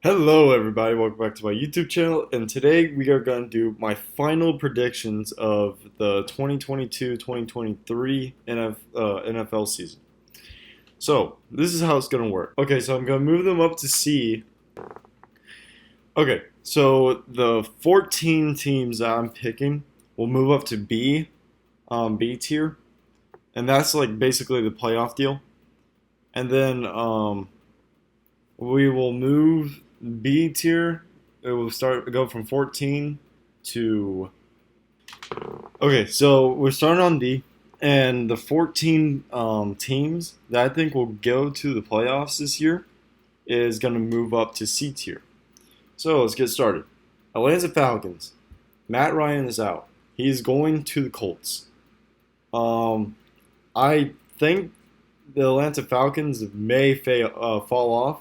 Hello, everybody. Welcome back to my YouTube channel. And today we are going to do my final predictions of the 2022-2023 NFL season. So, this is how it's going to work. Okay, so I'm going to move them up to C. Okay, so the 14 teams that I'm picking will move up to B tier. And that's like basically the playoff deal. And then we will move B tier. It will go from 14 to. Okay, so we're starting on D, and the 14 teams that I think will go to the playoffs this year is going to move up to C tier. So let's get started. Atlanta Falcons. Matt Ryan is out. He's going to the Colts. Um, I think the Atlanta Falcons may fall off.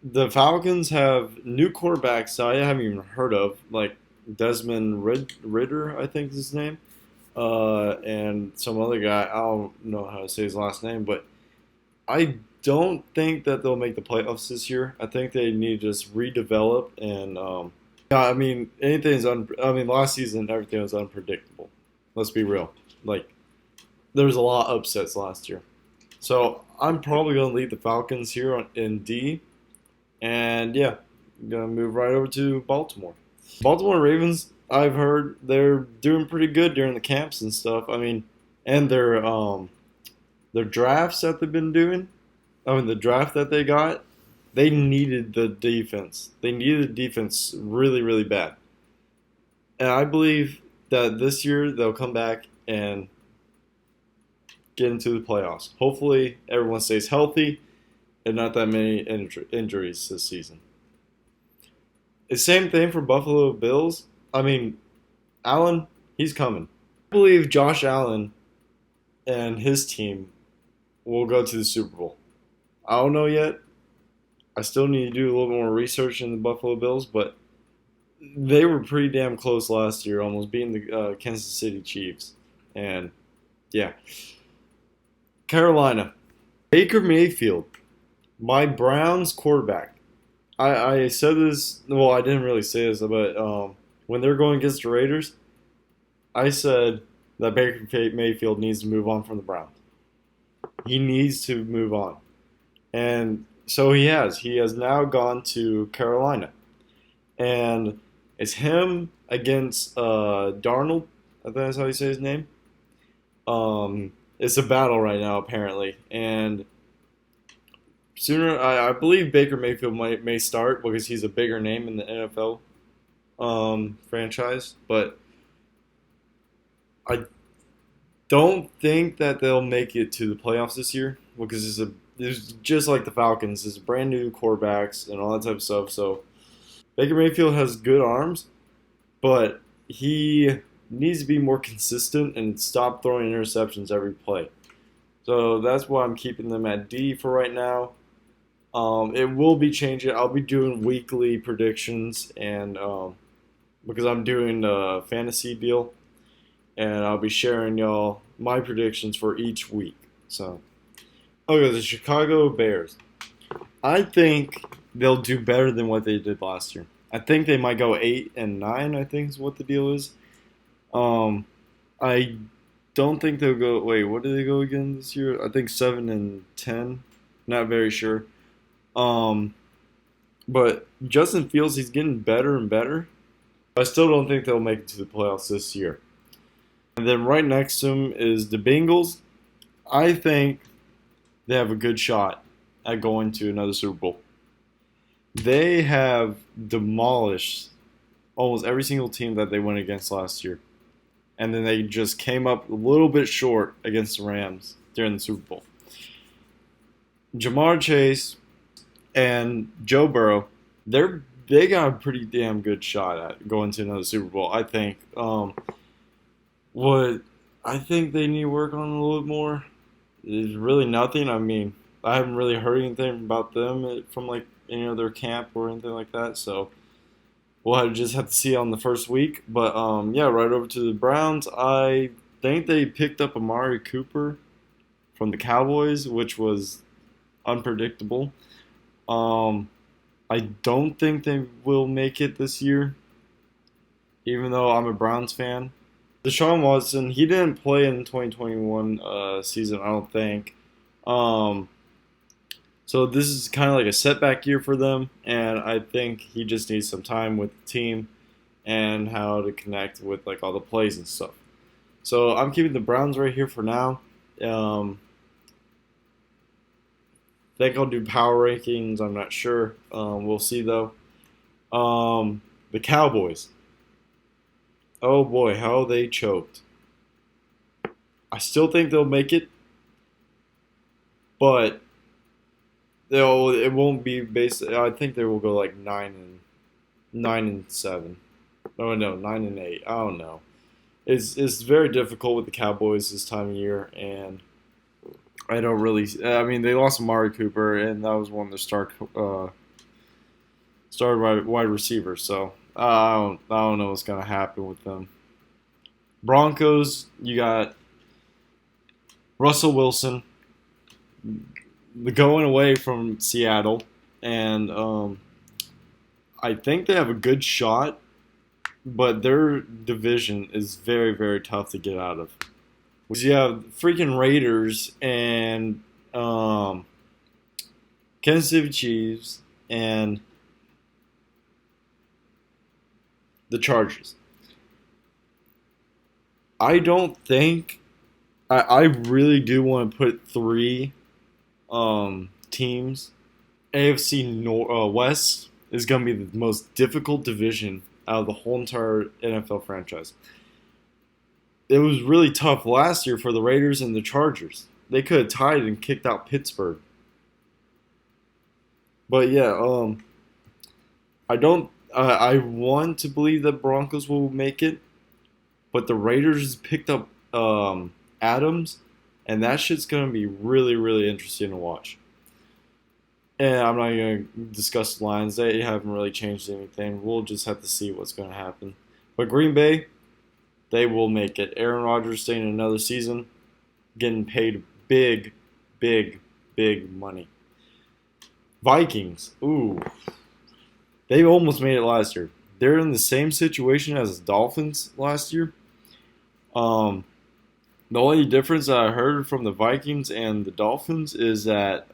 The Falcons have new quarterbacks that I haven't even heard of, like Desmond Ritter, I think is his name, and some other guy. I don't know how to say his last name, but I don't think that they'll make the playoffs this year. I think they need to just redevelop and yeah, I mean I mean last season everything was unpredictable. Let's be real. Like there was a lot of upsets last year. So I'm probably gonna leave the Falcons here in D. And yeah, I'm gonna move right over to Baltimore. Baltimore Ravens, I've heard they're doing pretty good during the camps and stuff. I mean, and their drafts that they've been doing. I mean, the draft that they got, they needed the defense. They needed the defense really, really bad. And I believe that this year they'll come back and get into the playoffs. Hopefully, everyone stays healthy and not that many injuries this season. The same thing for Buffalo Bills. I mean, Allen, he's coming. I believe Josh Allen and his team will go to the Super Bowl. I don't know yet. I still need to do a little more research in the Buffalo Bills, but they were pretty damn close last year, almost beating the Kansas City Chiefs. And yeah, Carolina. Baker Mayfield, my Browns quarterback. I said this. Well, I didn't really say this, but when they're going against the Raiders, I said that Baker Mayfield needs to move on from the Browns. He needs to move on, and so he has. He has now gone to Carolina, and it's him against Darnold. I think that's how you say his name. It's a battle right now, apparently, and I believe Baker Mayfield may start because he's a bigger name in the NFL franchise, but I don't think that they'll make it to the playoffs this year because it's just like the Falcons. It's brand new quarterbacks and all that type of stuff. So Baker Mayfield has good arms, but he needs to be more consistent and stop throwing interceptions every play. So that's why I'm keeping them at D for right now. It will be changing. I'll be doing weekly predictions, and because I'm doing a fantasy deal, and I'll be sharing y'all my predictions for each week. So, okay, the Chicago Bears. I think they'll do better than what they did last year. I think they might go 8-9. I think is what the deal is. Um, I don't think they'll go. Wait, what did they go again this year? I think 7-10. Not very sure. Um, but Justin Fields, he's getting better and better. I still don't think they'll make it to the playoffs this year. And then right next to him is the Bengals. I think they have a good shot at going to another Super Bowl. They have demolished almost every single team that they went against last year. And then they just came up a little bit short against the Rams during the Super Bowl. Jamar Chase and Joe Burrow, they got a pretty damn good shot at going to another Super Bowl. I think. What I think they need to work on a little bit more is really nothing. I mean, I haven't really heard anything about them from like any other camp or anything like that. So just have to see on the first week. But yeah, right over to the Browns. I think they picked up Amari Cooper from the Cowboys, which was unpredictable. Um, I don't think they will make it this year, even though I'm a Browns fan. Deshaun Watson, he didn't play in the 2021 season, I don't think. Um, so this is kind of like a setback year for them, and I think he just needs some time with the team and how to connect with like all the plays and stuff. So I'm keeping the Browns right here for now. Um, think I'll do power rankings. I'm not sure. We'll see though. The Cowboys. Oh boy, how they choked. I still think they'll make it, but they'll. It won't be based. I think they will go like 9-7. Oh no, 9-8. I don't know. It's very difficult with the Cowboys this time of year, and I don't really. I mean, they lost Amari Cooper, and that was one of their star wide receivers. So I don't know what's gonna happen with them. Broncos, you got Russell Wilson going away from Seattle, and I think they have a good shot, but their division is very very tough to get out of. You have freaking Raiders and Kansas City Chiefs and the Chargers. I don't think I really do want to put three teams. AFC West is going to be the most difficult division out of the whole entire NFL franchise. It was really tough last year for the Raiders and the Chargers. They could have tied and kicked out Pittsburgh. But yeah, I don't. I want to believe that Broncos will make it, but the Raiders picked up Adams, and that shit's gonna be really really interesting to watch. And I'm not gonna discuss the lines. They haven't really changed anything. We'll just have to see what's gonna happen. But Green Bay, they will make it. Aaron Rodgers staying another season, getting paid big, big, big money. Vikings, ooh, they almost made it last year. They're in the same situation as the Dolphins last year. Um, the only difference that I heard from the Vikings and the Dolphins is that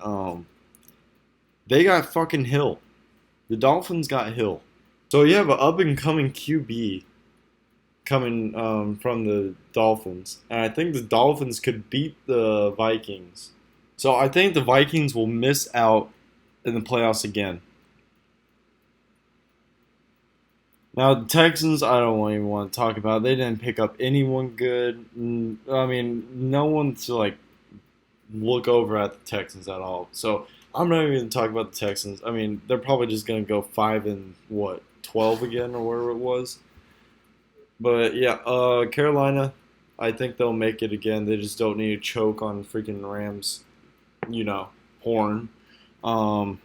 they got fucking Hill. The Dolphins got Hill. So you have an up and coming QB coming from the Dolphins, and I think the Dolphins could beat the Vikings. So I think the Vikings will miss out in the playoffs again. Now the Texans, I don't even want to talk about. They didn't pick up anyone good. I mean, no one to like look over at the Texans at all. So I'm not even talking about the Texans. I mean, they're probably just gonna go 5-12 again or whatever it was. But yeah, Carolina, I think they'll make it again. They just don't need to choke on freaking Rams, horn. Um,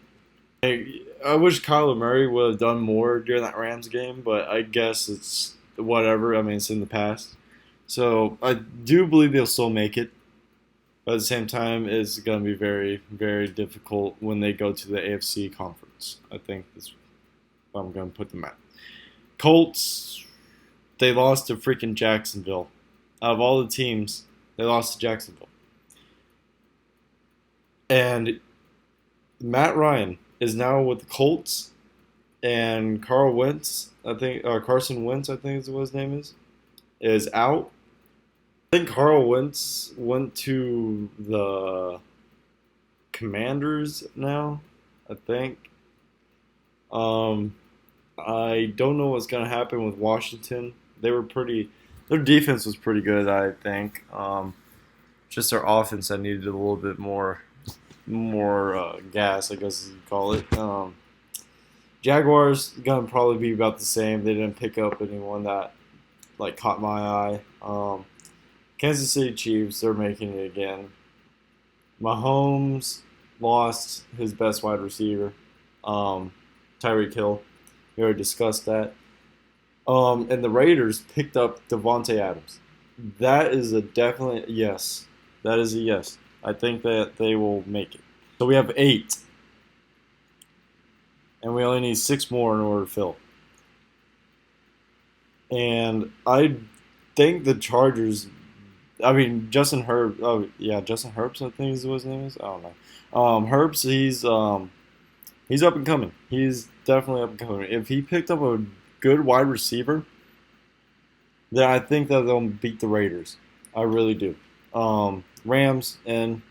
I wish Kyler Murray would have done more during that Rams game, but I guess it's whatever. I mean, it's in the past. So I do believe they'll still make it. But at the same time, it's going to be very, very difficult when they go to the AFC conference. I think that's what I'm going to put them at. Colts, they lost to freaking Jacksonville. Out of all the teams, they lost to Jacksonville. And Matt Ryan is now with the Colts, and Carl Wentz, I think, Carson Wentz, I think is what his name is out. I think Carl Wentz went to the Commanders now, I think. I don't know what's going to happen with Washington. Their defense was pretty good, I think. Just their offense that needed a little bit more gas, I guess you call it. Jaguars gonna probably be about the same. They didn't pick up anyone that like caught my eye. Kansas City Chiefs, they're making it again. Mahomes lost his best wide receiver, Tyreek Hill. We already discussed that. And the Raiders picked up Devontae Adams. That is a definite yes. That is a yes. I think that they will make it. So we have 8. and we only need 6 more in order to fill. And I think the Chargers. I mean, Justin Herb. Oh yeah, Justin Herbst. I think is what his name is. I don't know. Herbst. He's up and coming. He's definitely up and coming. If he picked up a good wide receiver, then I think that they'll beat the Raiders. I really do. Rams and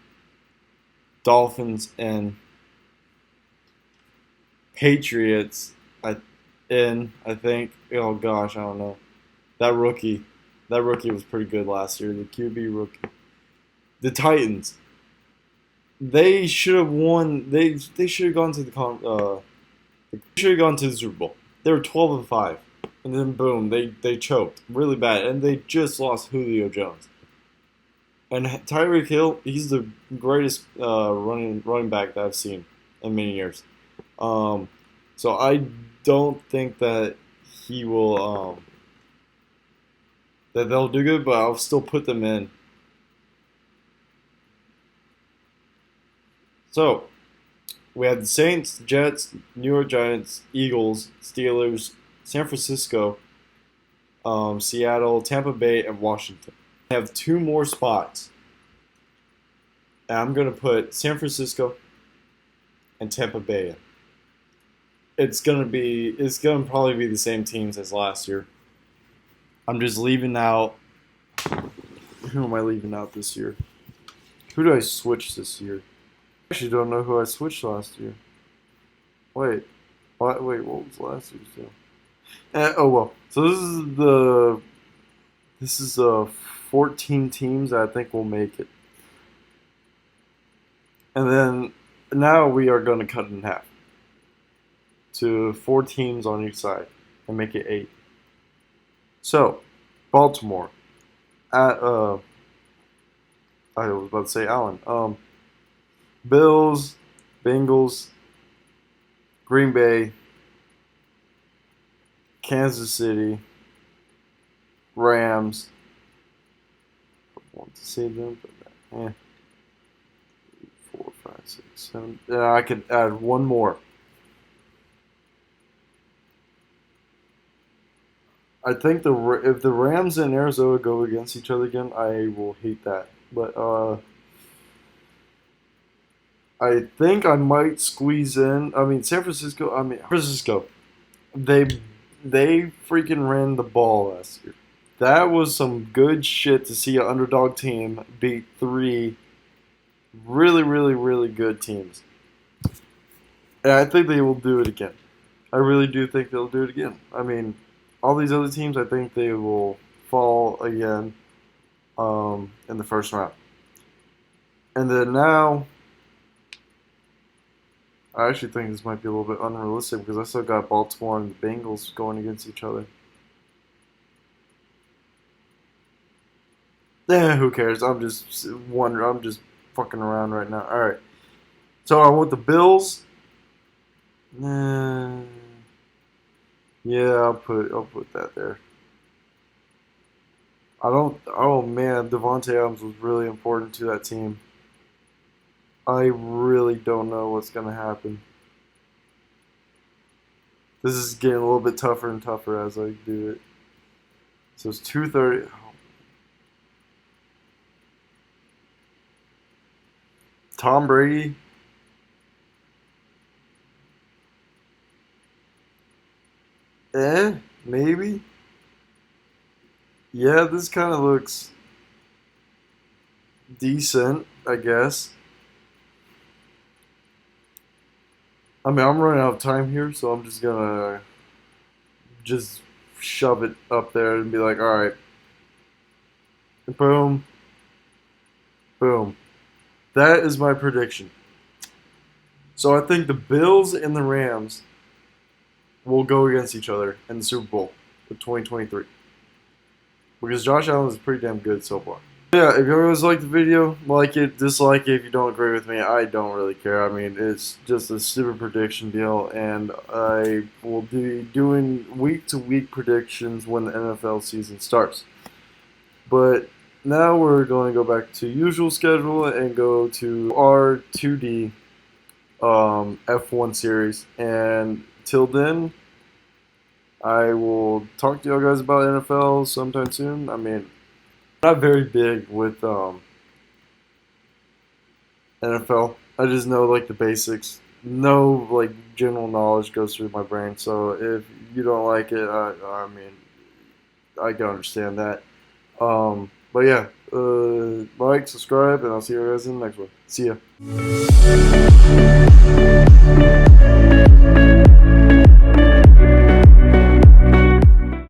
Dolphins and Patriots. I think. Oh gosh, I don't know. That rookie, that rookie was pretty good last year. The QB rookie. The Titans. They should have won. They should have gone to they should have gone to the Super Bowl. They were 12-5, and then boom, they choked really bad, and they just lost Julio Jones. And Tyreek Hill, he's the greatest running back that I've seen in many years. Um, so I don't think that he will that they'll do good, but I'll still put them in. So we had the Saints, Jets, New York Giants, Eagles, Steelers, San Francisco, Seattle, Tampa Bay, and Washington. I have 2 more spots. And I'm gonna put San Francisco and Tampa Bay in. It's gonna probably be the same teams as last year. I'm just leaving out. Who am I leaving out this year? Who do I switch this year? I actually don't know who I switched last year. Wait, Wait, what was last year's deal? Oh well. So this is 14 teams that I think will make it, and then now we are going to cut it in half to 4 teams on each side and make it 8. So Baltimore at I was about to say Allen. Bills, Bengals, Green Bay, Kansas City, Rams. I want to say them, but 4, 5, 6, 7. Yeah, I could add one more. I think if the Rams and Arizona go against each other again, I will hate that. But I think I might squeeze in. I mean, San Francisco. They they freaking ran the ball last year. That was some good shit to see an underdog team beat 3 really, really, really good teams. And I think they will do it again. I really do think they'll do it again. I mean, all these other teams, I think they will fall again in the first round. And then now, I actually think this might be a little bit unrealistic because I still got Baltimore and the Bengals going against each other. Who cares? I'm just wondering. I'm just fucking around right now. All right. So I want the Bills. Yeah, I'll put that there. I don't. Oh man, Devontae Adams was really important to that team. I really don't know what's gonna happen. This is getting a little bit tougher and tougher as I do it. So it's 2:30. Tom Brady. Maybe. Yeah, this kind of looks decent, I guess. I mean, I'm running out of time here, so I'm just gonna just shove it up there and be like, all right, boom, boom. That is my prediction. So I think the Bills and the Rams will go against each other in the Super Bowl of 2023 because Josh Allen is pretty damn good so far. Yeah, if you guys like the video, like it, dislike it if you don't agree with me. I don't really care. I mean, it's just a stupid prediction deal, and I will be doing week-to-week predictions when the NFL season starts. But now we're going to go back to usual schedule and go to our 2D F1 series. And till then, I will talk to y'all guys about NFL sometime soon. I mean, I'm not very big with NFL. I just know like the basics. No like general knowledge goes through my brain. So if you don't like it, I mean, I can understand that. But yeah, like, subscribe, and I'll see you guys in the next one. See ya.